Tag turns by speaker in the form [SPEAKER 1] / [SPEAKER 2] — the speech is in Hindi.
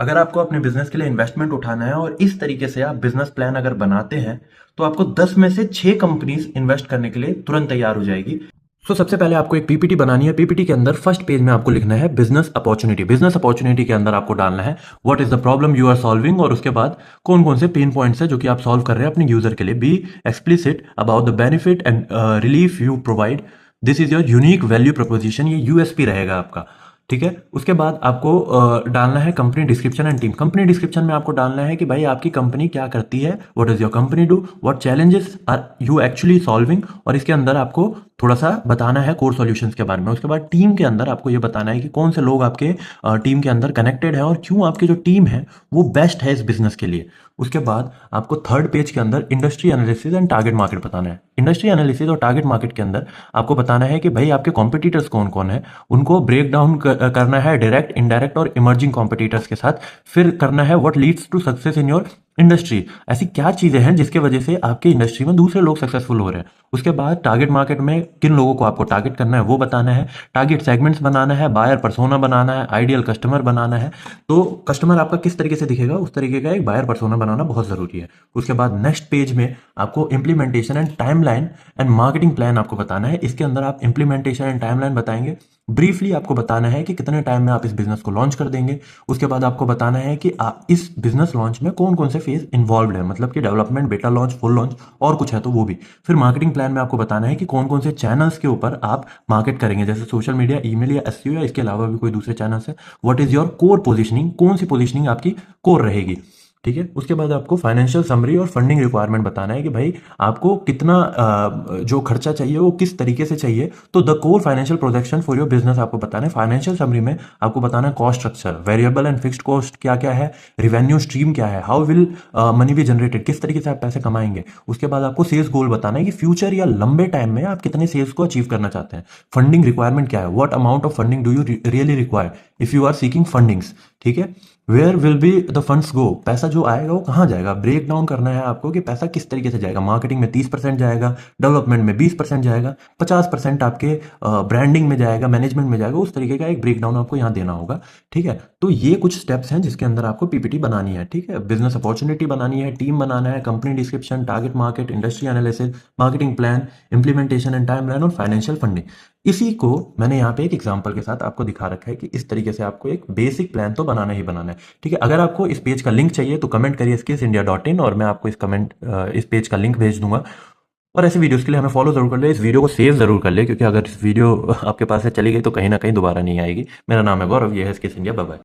[SPEAKER 1] अगर आपको अपने बिजनेस के लिए इन्वेस्टमेंट उठाना है और इस तरीके से आप बिजनेस प्लान अगर बनाते हैं तो आपको 10 में से 6 कंपनीज इन्वेस्ट करने के लिए तुरंत तैयार हो जाएगी। सबसे पहले आपको एक पीपीटी बनानी है। पीपीटी के अंदर फर्स्ट पेज में आपको लिखना है बिजनेस अपॉर्चुनिटी। बिजनेस अपॉर्चुनिटी के अंदर आपको डालना है what is the problem you are solving, और उसके बाद कौन कौन से पेन पॉइंट्स है जो कि आप सॉल्व कर रहे हैं अपने यूजर के लिए। Be explicit about the benefit and relief you provide. This is your unique value proposition, ये यूएसपी रहेगा आपका। ठीक है, उसके बाद आपको डालना है company description and team. Company description में आपको डालना है कि भाई आपकी कंपनी क्या करती है, what is your company do, what challenges are you actually solving, और इसके अंदर आपको थोड़ा सा बताना है कोर सॉल्यूशंस के बारे में। उसके बाद टीम के अंदर आपको ये बताना है कि कौन से लोग आपके टीम के अंदर कनेक्टेड है और क्यों आपकी जो टीम है वो बेस्ट है इस बिजनेस के लिए। उसके बाद आपको थर्ड पेज के अंदर industry analysis and target market बताना है। इंडस्ट्री एनालिसिस और टारगेट मार्केट के अंदर आपको बताना है कि भाई आपके कॉम्पिटिटर्स कौन कौन है, उनको ब्रेक डाउन करना है डायरेक्ट, इनडायरेक्ट और इमर्जिंग कॉम्पिटिटर्स के साथ। फिर करना है what leads to success in your industry, ऐसी क्या चीजें हैं जिसके वजह से आपके इंडस्ट्री में दूसरे लोग सक्सेसफुल हो रहे हैं। उसके बाद टारगेट मार्केट में किन लोगों को आपको टारगेट करना है वो बताना है, टारगेट सेगमेंट्स बनाना है, बायर पर्सोना बनाना है, आइडियल कस्टमर बनाना है। तो कस्टमर आपका किस तरीके से दिखेगा उस तरीके का एक बायर पर्सोना बनाना बहुत जरूरी है। उसके बाद नेक्स्ट पेज में आपको implementation and timeline and marketing plan आपको बताना है। इसके अंदर आप इंप्लीमेंटेशन एंड टाइमलाइन बताएंगे। ब्रीफली आपको बताना है कि कितने टाइम में आप इस बिजनेस को लॉन्च कर देंगे। उसके बाद आपको बताना है कि आप इस बिजनेस लॉन्च में कौन कौन से फेज इन्वॉल्व है, मतलब कि डेवलपमेंट, बेटा लॉन्च, फुल लॉन्च और कुछ है तो वो भी। फिर मार्केटिंग प्लान में आपको बताना है कि कौन कौन से चैनल्स के ऊपर आप मार्केट करेंगे, जैसे सोशल मीडिया, ईमेल या एसईओ, या इसके अलावा भी कोई दूसरे चैनल्स है। What is your core positioning, कौन सी पोजिशनिंग आपकी कोर रहेगी। ठीक है, उसके बाद आपको फाइनेंशियल समरी और फंडिंग रिक्वायरमेंट बताना है कि भाई आपको कितना जो खर्चा चाहिए वो किस तरीके से चाहिए। तो the core financial projection for your business आपको बताना है। फाइनेंशियल समरी में आपको बताना है cost structure, variable and fixed cost क्या क्या है, रिवेन्यू स्ट्रीम क्या है, how will money be generated, किस तरीके से आप पैसे कमाएंगे। उसके बाद आपको सेल्स गोल बताना है कि फ्यूचर या लंबे टाइम में आप कितने सेल्स को अचीव करना चाहते हैं। फंडिंग रिक्वायरमेंट क्या है, what amount of funding do you really require if you are seeking fundings. ठीक है, where will be the funds go, पैसा जो आएगा वो कहाँ जाएगा, ब्रेक डाउन करना है आपको कि पैसा किस तरीके से जाएगा। मार्केटिंग में 30% जाएगा, डेवलपमेंट में 20% जाएगा, 50% आपके ब्रांडिंग में जाएगा, मैनेजमेंट में जाएगा। उस तरीके का एक ब्रेक डाउन आपको यहाँ देना होगा। ठीक है, तो ये कुछ स्टेप्स हैं जिसके अंदर आपको पीपीटी बनानी है। ठीक है, बिजनेस अपॉर्चुनिटी बनानी है, टीम बनाना है, company description, target market, industry analysis, marketing plan, implementation and timeline और फाइनेंशियल फंडिंग। इसी को मैंने यहाँ पे एक एग्जांपल के साथ आपको दिखा रखा है कि इस तरीके से आपको एक बेसिक प्लान तो बनाना ही बनाना है। ठीक है, अगर आपको इस पेज का लिंक चाहिए तो कमेंट करिए skillsindia.in और मैं आपको इस पेज का लिंक भेज दूंगा। और ऐसे वीडियोस के लिए हमें फॉलो जरूर कर ले, इस वीडियो को सेव जरूर कर ले, क्योंकि अगर इस वीडियो आपके पास से चली गई तो कहीं ना कहीं दोबारा नहीं आएगी। मेरा नाम है गौरव, ये है स्किल्स इंडिया। Bye bye.